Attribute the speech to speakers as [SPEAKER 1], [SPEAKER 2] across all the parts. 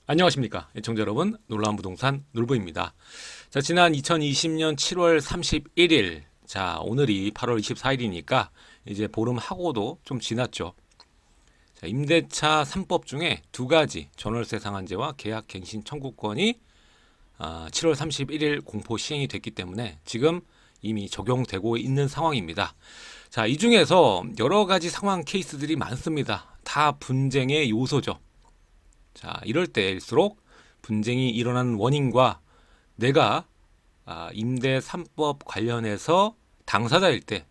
[SPEAKER 1] 안녕하십니까 애청자 여러분, 놀라운 부동산 놀부입니다. 자, 지난 2020년 7월 31일, 자 오늘이 8월 24일이니까 이제 보름하고도 좀 지났죠. 자, 임대차 3법 중에 두 가지 전월세 상한제와 계약 갱신 청구권이 7월 31일 공포 시행이 됐기 때문에 지금 이미 적용되고 있는 상황입니다. 자, 이 중에서 여러 가지 상황 케이스들이 많습니다. 다 분쟁의 요소죠. 자, 이럴 때일수록 분쟁이 일어난 원인과 내가 임대 3법 관련해서 당사자일 때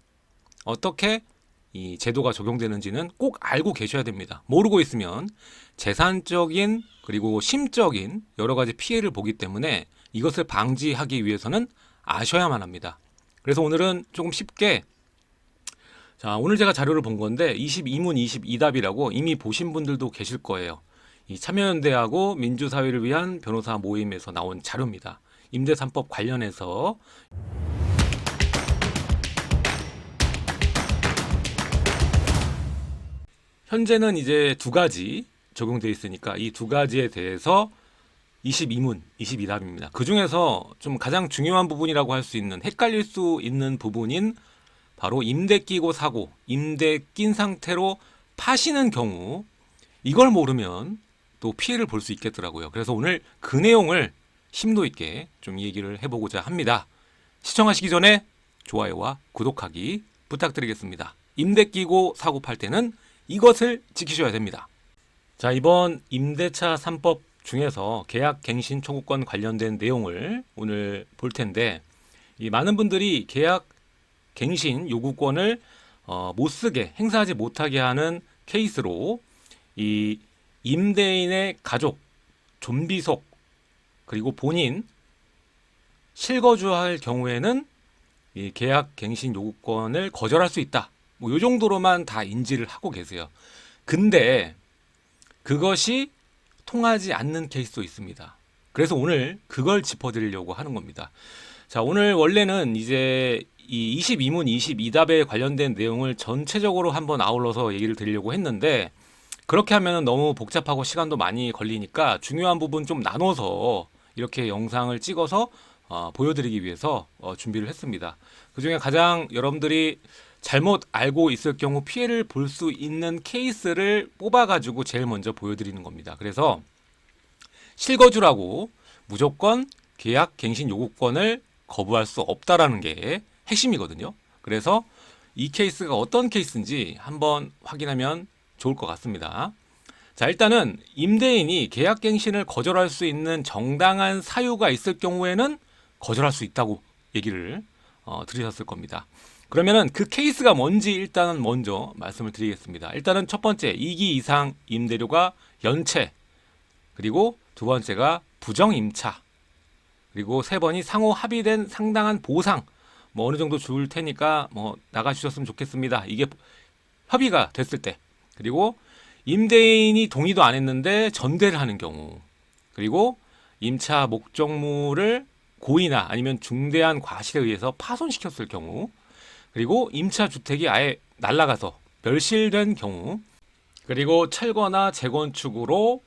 [SPEAKER 1] 어떻게 이 제도가 적용되는지는 꼭 알고 계셔야 됩니다. 모르고 있으면 재산적인 그리고 심적인 여러 가지 피해를 보기 때문에 이것을 방지하기 위해서는 아셔야만 합니다. 그래서 오늘은 조금 쉽게, 자, 오늘 제가 자료를 본 건데 22문 22답이라고 이미 보신 분들도 계실 거예요. 이 참여연대하고 민주사회를 위한 변호사 모임에서 나온 자료입니다. 임대 3법 관련해서 현재는 이제 두 가지 적용되어 있으니까 이 두 가지에 대해서 22문 22답입니다. 그 중에서 좀 가장 중요한 부분이라고 할 수 있는, 헷갈릴 수 있는 부분인 바로 임대 끼고 사고, 임대 낀 상태로 파시는 경우, 이걸 모르면 또 피해를 볼 수 있겠더라고요. 그래서 오늘 그 내용을 심도 있게 좀 얘기를 해보고자 합니다. 시청하시기 전에 좋아요와 구독하기 부탁드리겠습니다. 임대 끼고 사고 팔 때는 이것을 지키셔야 됩니다. 자, 이번 임대차 3법 중에서 계약 갱신 청구권 관련된 내용을 오늘 볼 텐데, 이 많은 분들이 계약 갱신 요구권을 못 쓰게, 행사하지 못하게 하는 케이스로 이 임대인의 가족, 존비속, 그리고 본인 실거주할 경우에는 이 계약 갱신 요구권을 거절할 수 있다. 뭐 요 정도로만 다 인지를 하고 계세요. 근데 그것이 통하지 않는 케이스도 있습니다. 그래서 오늘 그걸 짚어드리려고 하는 겁니다. 자, 오늘 원래는 이제 이 22문 22답에 관련된 내용을 전체적으로 한번 아울러서 얘기를 드리려고 했는데, 그렇게 하면 너무 복잡하고 시간도 많이 걸리니까 중요한 부분 좀 나눠서 이렇게 영상을 찍어서 보여드리기 위해서 준비를 했습니다. 그 중에 가장 여러분들이 잘못 알고 있을 경우 피해를 볼 수 있는 케이스를 뽑아가지고 제일 먼저 보여드리는 겁니다. 그래서 실거주라고 무조건 계약 갱신 요구권을 거부할 수 없다라는 게 핵심이거든요. 그래서 이 케이스가 어떤 케이스인지 한번 확인하면 좋을 것 같습니다. 자, 일단은 임대인이 계약갱신을 거절할 수 있는 정당한 사유가 있을 경우에는 거절할 수 있다고 얘기를 들으셨을 겁니다. 그러면은 그 케이스가 뭔지 일단은 먼저 말씀을 드리겠습니다. 일단은 첫 번째, 2기 이상 임대료가 연체, 그리고 두 번째가 부정임차, 그리고 세 번이 상호 합의된 상당한 보상, 뭐 어느 정도 줄 테니까 뭐 나가주셨으면 좋겠습니다. 이게 협의가 됐을 때, 그리고 임대인이 동의도 안 했는데 전대를 하는 경우, 그리고 임차 목적물을 고의나 아니면 중대한 과실에 의해서 파손시켰을 경우, 그리고 임차 주택이 아예 날아가서 멸실된 경우, 그리고 철거나 재건축으로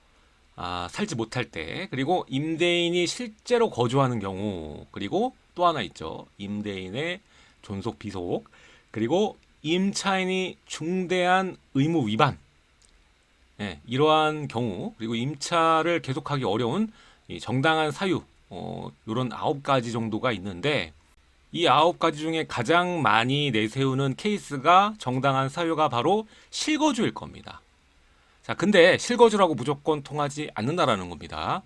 [SPEAKER 1] 살지 못할 때, 그리고 임대인이 실제로 거주하는 경우, 그리고 또 하나 있죠. 임대인의 존속 비속, 그리고 임차인이 중대한 의무 위반, 이러한 경우, 그리고 임차를 계속하기 어려운 이 정당한 사유, 이런 9가지 정도가 있는데, 이 9가지 중에 가장 많이 내세우는 케이스가 정당한 사유가 바로 실거주일 겁니다. 자, 근데 실거주라고 무조건 통하지 않는다라는 겁니다.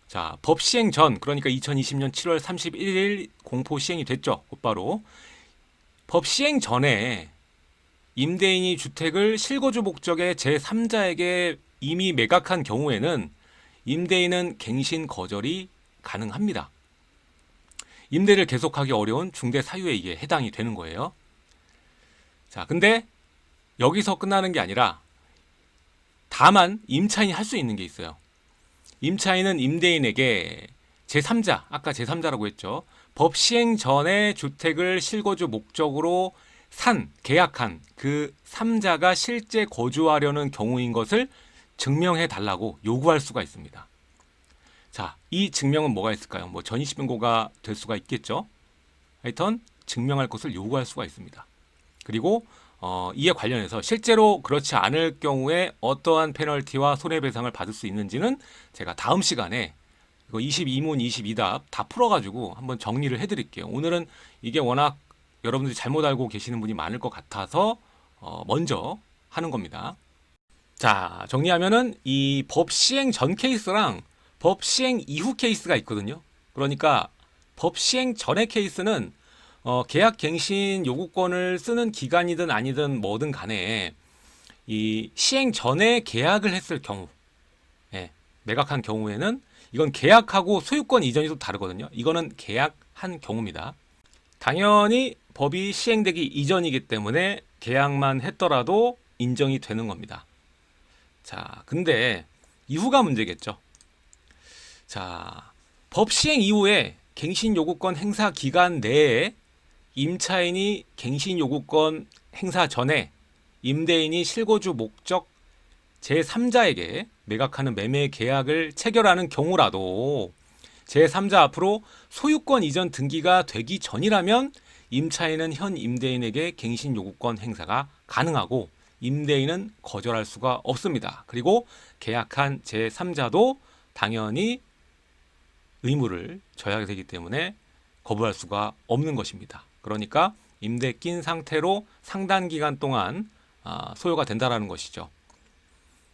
[SPEAKER 1] 자, 법 시행 전, 그러니까 2020년 7월 31일 공포 시행이 됐죠. 곧바로. 법 시행 전에 임대인이 주택을 실거주 목적의 제3자에게 이미 매각한 경우에는 임대인은 갱신 거절이 가능합니다. 임대를 계속하기 어려운 중대 사유에 이게 해당이 되는 거예요. 자, 근데 여기서 끝나는 게 아니라 다만 임차인이 할 수 있는 게 있어요. 임차인은 임대인에게 제3자, 아까 제3자라고 했죠. 법 시행 전에 주택을 실거주 목적으로 계약한 그 3자가 실제 거주하려는 경우인 것을 증명해 달라고 요구할 수가 있습니다. 자, 이 증명은 뭐가 있을까요? 뭐 전입신고가 될 수가 있겠죠. 하여튼 증명할 것을 요구할 수가 있습니다. 그리고 이에 관련해서 실제로 그렇지 않을 경우에 어떠한 페널티와 손해배상을 받을 수 있는지는 제가 다음 시간에 이거 22문 22답 다 풀어가지고 한번 정리를 해드릴게요. 오늘은 이게 워낙 여러분들이 잘못 알고 계시는 분이 많을 것 같아서 먼저 하는 겁니다. 자, 정리하면은 이 법 시행 전 케이스랑 법 시행 이후 케이스가 있거든요. 그러니까 법 시행 전의 케이스는 계약 갱신 요구권을 쓰는 기간이든 아니든 뭐든 간에 이 시행 전에 계약을 했을 경우, 예, 매각한 경우에는 이건 계약하고 소유권 이전이 또 다르거든요. 이거는 계약한 경우입니다. 당연히 법이 시행되기 이전이기 때문에 계약만 했더라도 인정이 되는 겁니다. 자, 근데 이후가 문제겠죠. 자, 법 시행 이후에 갱신 요구권 행사 기간 내에 임차인이 갱신 요구권 행사 전에 임대인이 실거주 목적 제3자에게 매각하는 매매 계약을 체결하는 경우라도 제3자 앞으로 소유권 이전 등기가 되기 전이라면 임차인은 현 임대인에게 갱신 요구권 행사가 가능하고 임대인은 거절할 수가 없습니다. 그리고 계약한 제3자도 당연히 의무를 져야 되기 때문에 거부할 수가 없는 것입니다. 그러니까 임대 낀 상태로 상당 기간 동안 소요가 된다라는 것이죠.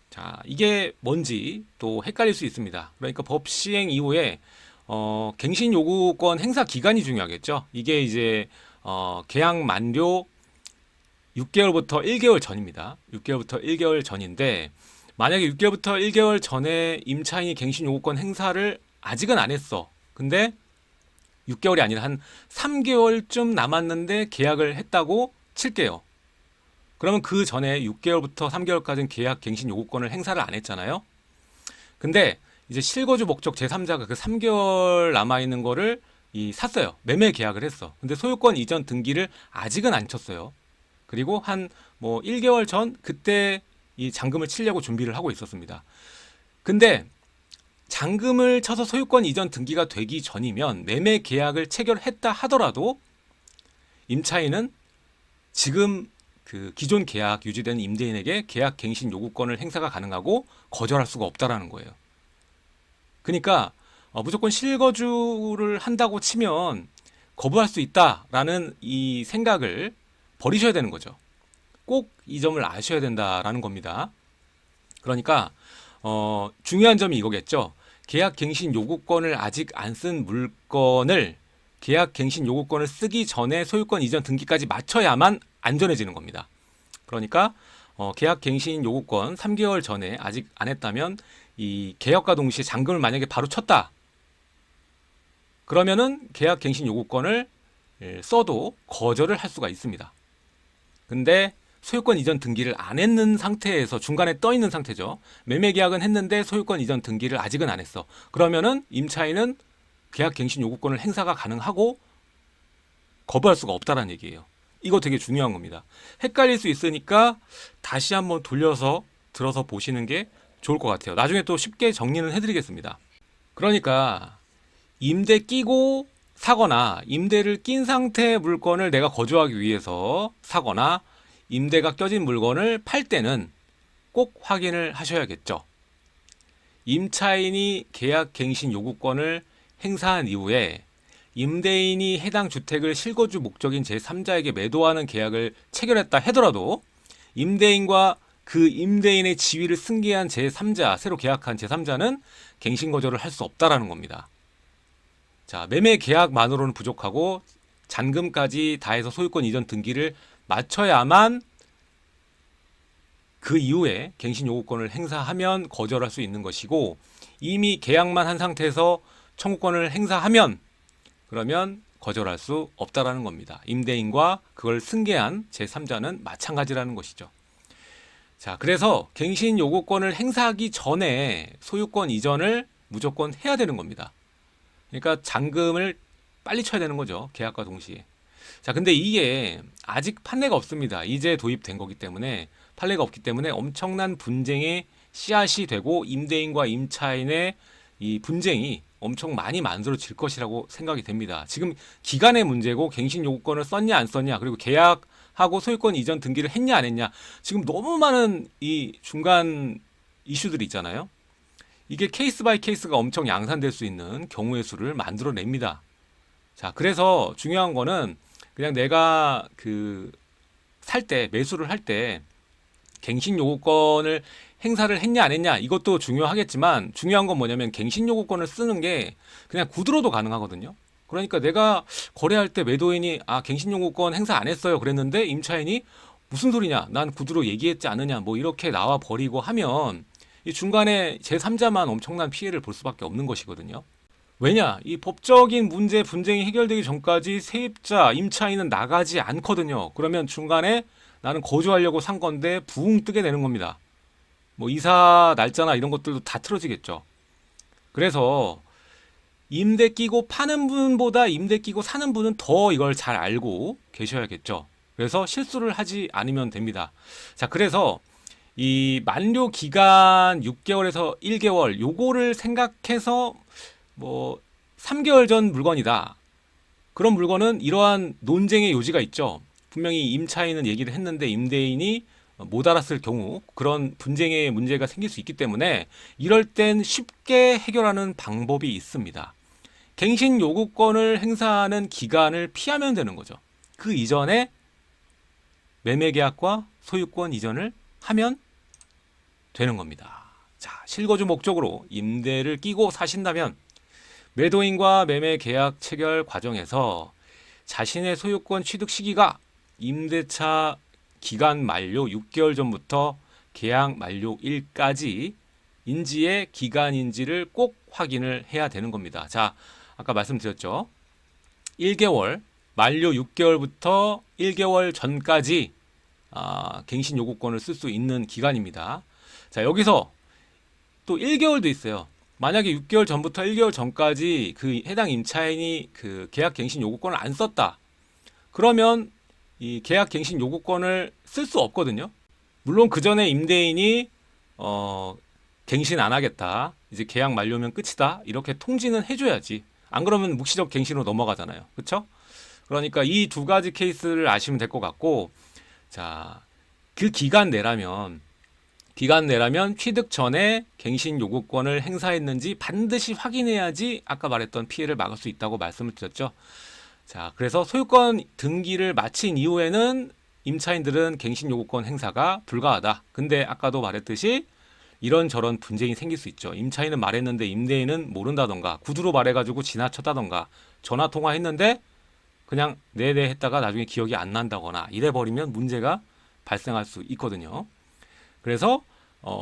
[SPEAKER 1] 자, 이게 뭔지 또 헷갈릴 수 있습니다. 그러니까 법 시행 이후에 갱신 요구권 행사 기간이 중요하겠죠. 이게 이제 계약 만료 6개월부터 1개월 전입니다. 6개월부터 1개월 전인데 만약에 6개월부터 1개월 전에 임차인이 갱신 요구권 행사를 아직은 안 했어. 근데 6개월이 아니라 한 3개월쯤 남았는데 계약을 했다고 칠게요. 그러면 그 전에 6개월부터 3개월까지는 계약 갱신 요구권을 행사를 안 했잖아요. 근데 이제 실거주 목적 제3자가 그 3개월 남아있는 거를 샀어요. 매매 계약을 했어. 근데 소유권 이전 등기를 아직은 안 쳤어요. 그리고 한 뭐 1개월 전 그때 이 잔금을 치려고 준비를 하고 있었습니다. 근데 잔금을 쳐서 소유권 이전 등기가 되기 전이면 매매 계약을 체결했다 하더라도 임차인은 지금 그 기존 계약 유지된 임대인에게 계약 갱신 요구권을 행사가 가능하고 거절할 수가 없다라는 거예요. 그러니까 무조건 실거주를 한다고 치면 거부할 수 있다라는 이 생각을 버리셔야 되는 거죠. 꼭 이 점을 아셔야 된다라는 겁니다. 그러니까 중요한 점이 이거겠죠. 계약 갱신 요구권을 아직 안 쓴 물건을 계약 갱신 요구권을 쓰기 전에 소유권 이전 등기까지 맞춰야만 안전해지는 겁니다. 그러니까 계약 갱신 요구권 3개월 전에 아직 안 했다면 이 계약과 동시에 잔금을 만약에 바로 쳤다. 그러면은 계약 갱신 요구권을 써도 거절을 할 수가 있습니다. 근데 소유권 이전 등기를 안 했는 상태에서 중간에 떠 있는 상태죠. 매매 계약은 했는데 소유권 이전 등기를 아직은 안 했어. 그러면은 임차인은 계약 갱신 요구권을 행사가 가능하고 거부할 수가 없다라는 얘기예요. 이거 되게 중요한 겁니다. 헷갈릴 수 있으니까 다시 한번 돌려서 들어서 보시는 게 좋을 것 같아요. 나중에 또 쉽게 정리는 해드리겠습니다. 그러니까 임대 끼고 사거나 임대를 낀 상태의 물건을 내가 거주하기 위해서 사거나 임대가 껴진 물건을 팔 때는 꼭 확인을 하셔야겠죠. 임차인이 계약 갱신 요구권을 행사한 이후에 임대인이 해당 주택을 실거주 목적인 제3자에게 매도하는 계약을 체결했다 하더라도 임대인과 그 임대인의 지위를 승계한 제3자, 새로 계약한 제3자는 갱신 거절을 할 수 없다라는 겁니다. 자, 매매 계약만으로는 부족하고 잔금까지 다해서 소유권 이전 등기를 맞춰야만 그 이후에 갱신 요구권을 행사하면 거절할 수 있는 것이고 이미 계약만 한 상태에서 청구권을 행사하면 그러면 거절할 수 없다라는 겁니다. 임대인과 그걸 승계한 제3자는 마찬가지라는 것이죠. 자, 그래서 갱신 요구권을 행사하기 전에 소유권 이전을 무조건 해야 되는 겁니다. 그러니까 잔금을 빨리 쳐야 되는 거죠. 계약과 동시에. 자, 근데 이게 아직 판례가 없습니다. 이제 도입된 거기 때문에 판례가 없기 때문에 엄청난 분쟁의 씨앗이 되고 임대인과 임차인의 이 분쟁이 엄청 많이 만들어질 것이라고 생각이 됩니다. 지금 기간의 문제고 갱신 요구권을 썼냐 안 썼냐, 그리고 계약하고 소유권 이전 등기를 했냐 안 했냐, 지금 너무 많은 이 중간 이슈들이 있잖아요. 이게 케이스 바이 케이스가 엄청 양산될 수 있는 경우의 수를 만들어냅니다. 자, 그래서 중요한 거는 그냥 내가 살 때, 매수를 할 때 갱신 요구권을 행사를 했냐 안 했냐, 이것도 중요하겠지만 중요한 건 뭐냐면 갱신 요구권을 쓰는 게 그냥 구두로도 가능하거든요. 그러니까 내가 거래할 때 매도인이 갱신 요구권 행사 안 했어요 그랬는데 임차인이 무슨 소리냐, 난 구두로 얘기했지 않느냐, 뭐 이렇게 나와 버리고 하면 이 중간에 제3자만 엄청난 피해를 볼 수밖에 없는 것이거든요. 왜냐? 이 법적인 문제, 분쟁이 해결되기 전까지 세입자, 임차인은 나가지 않거든요. 그러면 중간에 나는 거주하려고 산 건데 부웅 뜨게 되는 겁니다. 뭐 이사 날짜나 이런 것들도 다 틀어지겠죠. 그래서 임대 끼고 파는 분보다 임대 끼고 사는 분은 더 이걸 잘 알고 계셔야겠죠. 그래서 실수를 하지 않으면 됩니다. 자, 그래서 이 만료 기간 6개월에서 1개월 요거를 생각해서 뭐 3개월 전 물건이다. 그런 물건은 이러한 논쟁의 요지가 있죠. 분명히 임차인은 얘기를 했는데 임대인이 못 알았을 경우 그런 분쟁의 문제가 생길 수 있기 때문에 이럴 땐 쉽게 해결하는 방법이 있습니다. 갱신 요구권을 행사하는 기간을 피하면 되는 거죠. 그 이전에 매매 계약과 소유권 이전을 하면 되는 겁니다. 자, 실거주 목적으로 임대를 끼고 사신다면 매도인과 매매 계약 체결 과정에서 자신의 소유권 취득 시기가 임대차 기간 만료 6개월 전부터 계약 만료일까지 인지의 기간인지를 꼭 확인을 해야 되는 겁니다. 자, 아까 말씀드렸죠. 1개월, 만료 6개월부터 1개월 전까지 갱신 요구권을 쓸 수 있는 기간입니다. 자, 여기서 또 1개월도 있어요. 만약에 6개월 전부터 1개월 전까지 그 해당 임차인이 그 계약 갱신 요구권을 안 썼다. 그러면 이 계약 갱신 요구권을 쓸 수 없거든요. 물론 그 전에 임대인이 갱신 안 하겠다, 이제 계약 만료면 끝이다, 이렇게 통지는 해줘야지. 안 그러면 묵시적 갱신으로 넘어가잖아요. 그렇죠? 그러니까 이 두 가지 케이스를 아시면 될 것 같고, 자, 그 기간 내라면 취득 전에 갱신 요구권을 행사했는지 반드시 확인해야지 아까 말했던 피해를 막을 수 있다고 말씀을 드렸죠. 자, 그래서 소유권 등기를 마친 이후에는 임차인들은 갱신 요구권 행사가 불가하다. 근데 아까도 말했듯이 이런저런 분쟁이 생길 수 있죠. 임차인은 말했는데 임대인은 모른다던가, 구두로 말해가지고 지나쳤다던가, 전화 통화했는데 그냥 네네 했다가 나중에 기억이 안 난다거나 이래버리면 문제가 발생할 수 있거든요. 그래서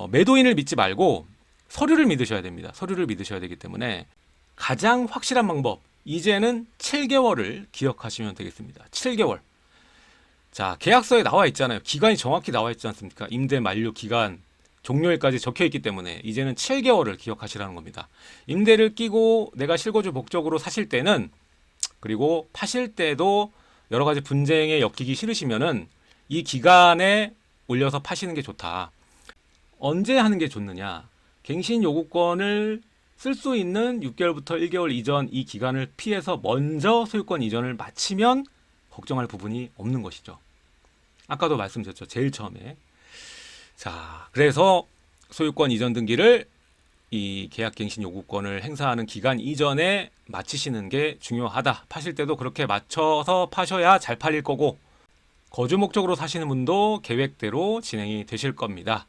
[SPEAKER 1] 매도인을 믿지 말고 서류를 믿으셔야 됩니다. 서류를 믿으셔야 되기 때문에 가장 확실한 방법, 이제는 7개월을 기억하시면 되겠습니다. 7개월. 자, 계약서에 나와 있잖아요. 기간이 정확히 나와 있지 않습니까? 임대 만료 기간 종료일까지 적혀 있기 때문에 이제는 7개월을 기억하시라는 겁니다. 임대를 끼고 내가 실거주 목적으로 사실 때는, 그리고 파실 때도 여러 가지 분쟁에 엮이기 싫으시면은 이 기간에 올려서 파시는 게 좋다. 언제 하는 게 좋느냐? 갱신 요구권을 쓸 수 있는 6개월부터 1개월 이전 이 기간을 피해서 먼저 소유권 이전을 마치면 걱정할 부분이 없는 것이죠. 아까도 말씀드렸죠. 제일 처음에. 자, 그래서 소유권 이전 등기를 이 계약 갱신 요구권을 행사하는 기간 이전에 마치시는 게 중요하다. 파실 때도 그렇게 맞춰서 파셔야 잘 팔릴 거고, 거주 목적으로 사시는 분도 계획대로 진행이 되실 겁니다.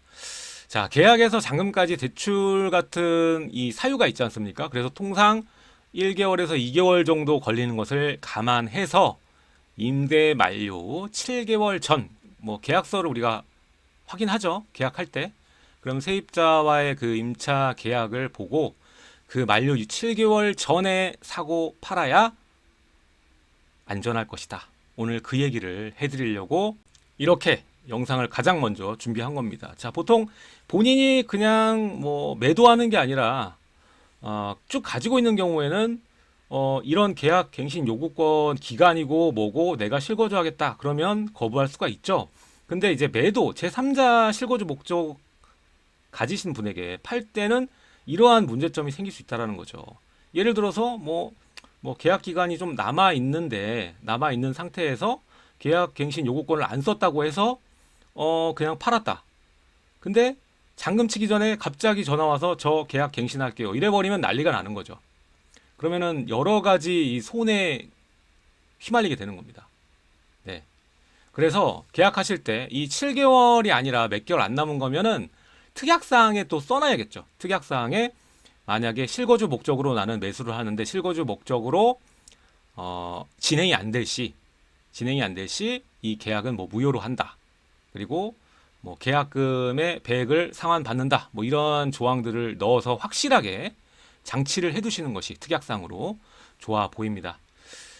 [SPEAKER 1] 자, 계약에서 잔금까지 대출 같은 이 사유가 있지 않습니까? 그래서 통상 1개월에서 2개월 정도 걸리는 것을 감안해서 임대 만료 7개월 전, 뭐 계약서를 우리가 확인하죠. 계약할 때. 그럼 세입자와의 그 임차 계약을 보고 그 만료 7개월 전에 사고 팔아야 안전할 것이다. 오늘 그 얘기를 해드리려고 이렇게 영상을 가장 먼저 준비한 겁니다. 자, 보통 본인이 그냥 뭐 매도하는 게 아니라 쭉 가지고 있는 경우에는 이런 계약 갱신 요구권 기간이고 뭐고 내가 실거주 하겠다 그러면 거부할 수가 있죠. 근데 이제 매도 제3자 실거주 목적 가지신 분에게 팔 때는 이러한 문제점이 생길 수 있다라는 거죠. 예를 들어서 뭐 계약 기간이 좀 남아 있는 상태에서 계약 갱신 요구권을 안 썼다고 해서 그냥 팔았다. 근데 잔금 치기 전에 갑자기 전화 와서 저 계약 갱신할게요. 이래 버리면 난리가 나는 거죠. 그러면은 여러 가지 이 손해 휘말리게 되는 겁니다. 네. 그래서 계약하실 때 이 7개월이 아니라 몇 개월 안 남은 거면은 특약사항에 또 써놔야겠죠. 특약사항에 만약에 실거주 목적으로 나는 매수를 하는데 실거주 목적으로 진행이 안 될 시 이 계약은 뭐 무효로 한다. 그리고 뭐 계약금의 배액을 상환받는다. 뭐 이런 조항들을 넣어서 확실하게 장치를 해두시는 것이 특약상으로 좋아 보입니다.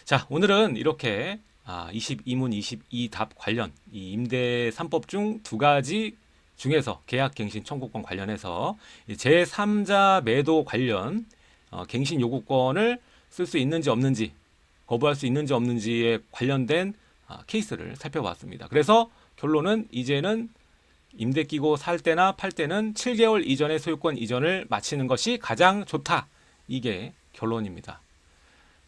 [SPEAKER 1] 자, 오늘은 이렇게 22문 22답 관련 이 임대 3법 중 두 가지 중에서 계약갱신 청구권 관련해서 제3자 매도 관련 갱신 요구권을 쓸 수 있는지 없는지 거부할 수 있는지 없는지에 관련된 케이스를 살펴봤습니다. 그래서 결론은 이제는 임대 끼고 살 때나 팔 때는 7개월 이전에 소유권 이전을 마치는 것이 가장 좋다. 이게 결론입니다.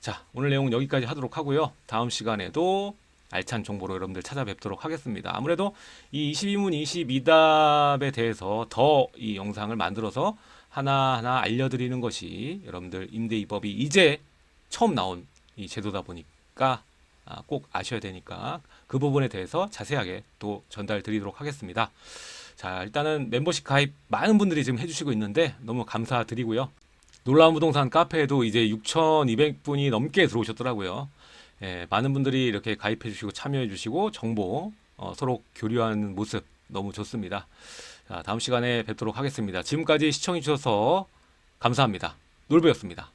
[SPEAKER 1] 자, 오늘 내용은 여기까지 하도록 하고요. 다음 시간에도 알찬 정보로 여러분들 찾아뵙도록 하겠습니다. 아무래도 이 22문 22답에 대해서 더 이 영상을 만들어서 하나하나 알려드리는 것이 여러분들 임대이법이 이제 처음 나온 이 제도다 보니까 꼭 아셔야 되니까 그 부분에 대해서 자세하게 또 전달 드리도록 하겠습니다. 자, 일단은 멤버십 가입 많은 분들이 지금 해주시고 있는데 너무 감사드리고요. 놀라운 부동산 카페에도 이제 6,200분이 넘게 들어오셨더라고요. 예, 많은 분들이 이렇게 가입해 주시고 참여해 주시고 정보 서로 교류하는 모습 너무 좋습니다. 자, 다음 시간에 뵙도록 하겠습니다. 지금까지 시청해 주셔서 감사합니다. 놀부였습니다.